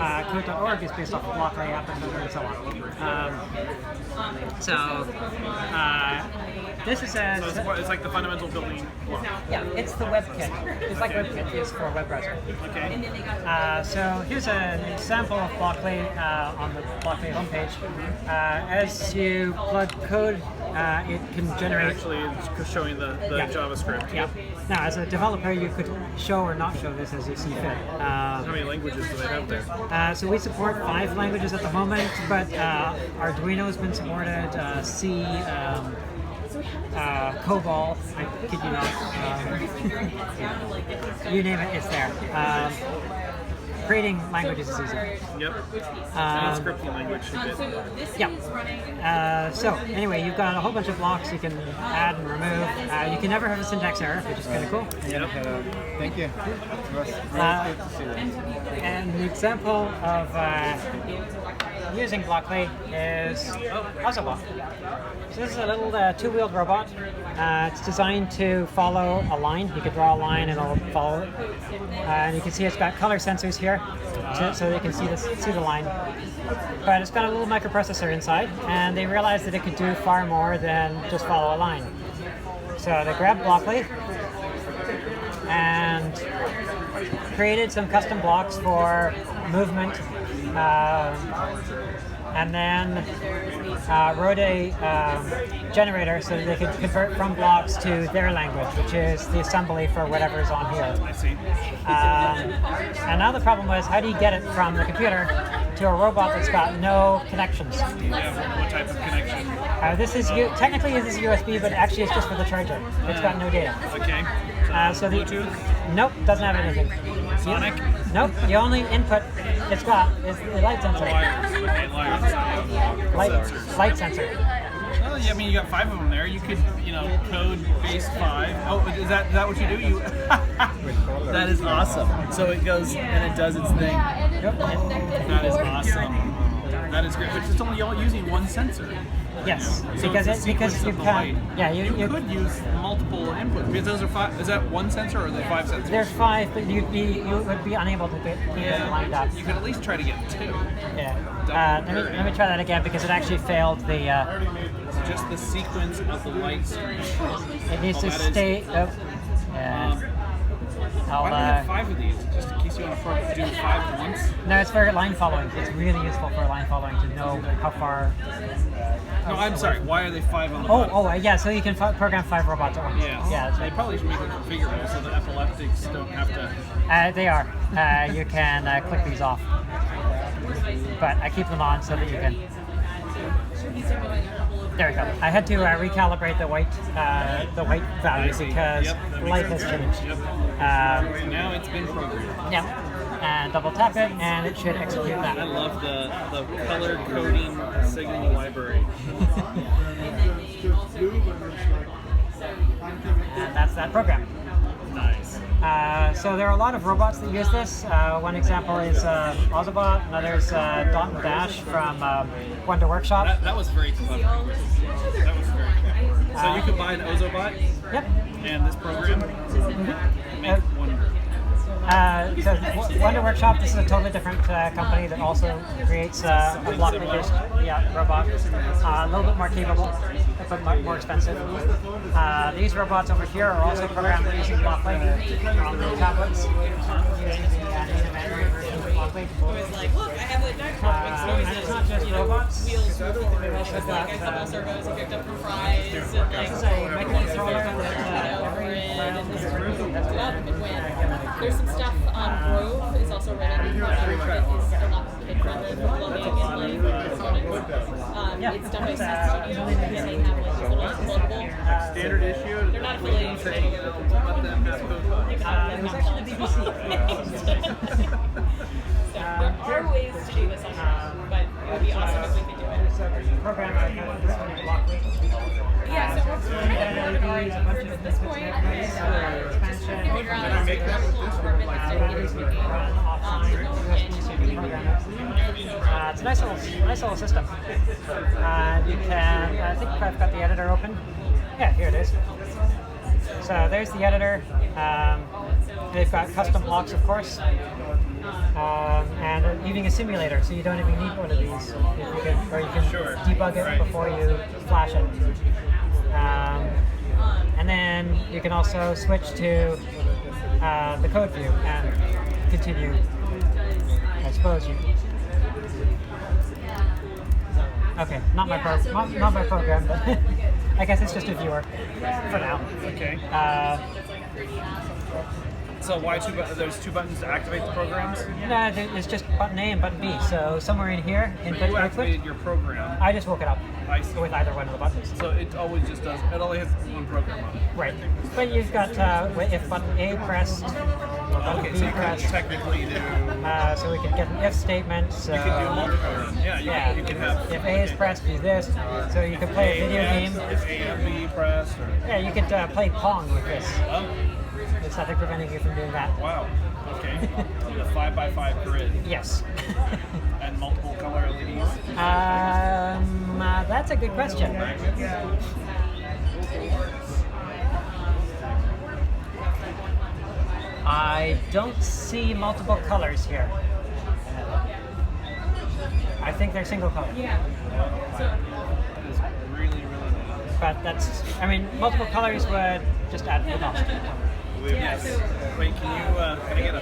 Code.org is based off of Blockley, Appleton, and so on. This is a... So it's like the fundamental building block. Yeah, it's the WebKit. It's like WebKit is for a web browser. Okay. So here's an example of Blockley on the Blockley homepage. As you plug code, it can generate... Actually, it's showing the JavaScript. Yeah. Now, as a developer, you could show or not show this as you see fit. How many languages do they have there? So we support 5 languages at the moment, but Arduino has been supported, C, COBOL, I kid you not. You name it, it's there. Creating languages is easy. Yep. And scripting language should be. Yeah. So anyway, you've got a whole bunch of blocks you can add and remove. You can never have a syntax error, which is kind of cool. Yep. Thank you. It was really good to see that. And the example of using Blockley is Autobot. So this is a little two-wheeled robot. It's designed to follow a line. You could draw a line and it'll follow it. And you can see it's got color sensors here, so they can see the line. But it's got a little microprocessor inside, and they realized that it could do far more than just follow a line. So they grabbed Blockley and created some custom blocks for movement, and then wrote a generator so that they could convert from blocks to their language, which is the assembly for whatever's on here. I see. And now the problem was, how do you get it from the computer to a robot that's got no connections? Yeah, what type of connection? Technically this is USB, but actually it's just for the charger. It's got no data. Okay. So Bluetooth? Nope, doesn't have anything. Sonic? Nope, the only input it's got is the light sensor. Light sensor. Well, yeah, I mean, you got 5 of them there. You could, code base 5. Oh, is that what you do? That is awesome. So it goes and it does its thing. Yep. That is awesome. That is great. But it's only all using one sensor. Yes, So because you can. Yeah, you could use multiple inputs because those are 5. Is that one sensor or are they 5 sensors? There's 5, but you would be unable to keep it lined up. You could at least try to get 2. Yeah. Let me try that again because it actually failed the. It's just the sequence of the light stream. It needs to stay. Why do we have 5 of these? Just in case you want to do 5 at once? No, it's for line following. It's really useful for line following to know how far. No, I'm sorry. Why are they 5 on the bottom? Yeah. So you can program 5 robots at once. Yeah. Yeah, that's They right. probably should make it configurable so the epileptics don't have to. They are. You can click these off, but I keep them on so that you can. There we go. I had to recalibrate the white value because light has changed. Now it's been programmed. Yeah. And double tap it, and it should execute I that. love the color coding signal library. And that's that program. Nice. So there are a lot of robots that use this. One example is Autobot. Another is Dot and Dash from Wonder Workshop. That was very clever. That was very clever. So you could buy an Ozobot Yep. and this program make Wonder. So Wonder Workshop, this is a totally different company that also creates a Blockley-based robot. A little bit more capable, but more expensive. These robots over here are also programmed using Blockley on the tablets. Using the native Android version of Blockley. Look, I have the dark And it's not just robots. wheels We've also like got a couple servos I picked up from Fry's and like this is a microcontroller that every there's some stuff on Grove is also running that is a lot kid friendly for plugging and like it's done by Seth Studio and they have like little pluggable Standard issue. they're not affiliated with saying, let them have code. it was actually BBC. So there are ways to do this on your own, but it would be awesome if we could do it. So there's a program right now this one is Blockley. Yeah, so we're trying to put our numbers at this point. Expansion. Figure out how to department that's dedicated to making It's a nice little system. You can, I think I've got the editor open. Yeah, here it is. So there's the editor. They've got custom blocks, of course. And even creating a simulator, so you don't even need one of these. If you can, or you can Sure. debug it Right. before you flash it. And then you can also switch to the code view and continue. I suppose you. Okay, not my program, but I guess it's just a viewer for now. Okay. So why there's two buttons to activate the programs? No, it's just button A and button B. So somewhere in here, input You output, activated your program. I just woke it up I see. with either one of the buttons. So it always just does. It only has one program on it. Right. But you've got if button A pressed, or button Okay, B so you can pressed, technically do. so we can get an if statement. So You can do multiple runs. Yeah, you can have. If A is pressed, do this. So you can play a video game. If A and B pressed. Or, Yeah, you could play Pong with this. oh, There's nothing preventing you from doing that. wow. Okay. With a 5x5 grid Yes. and multiple color LEDs. That's a good question. I don't see multiple colors here. I think they're single color. That is really, really nice. But that's, I mean, multiple colors would just add to the cost. Yes. Wait, can I get a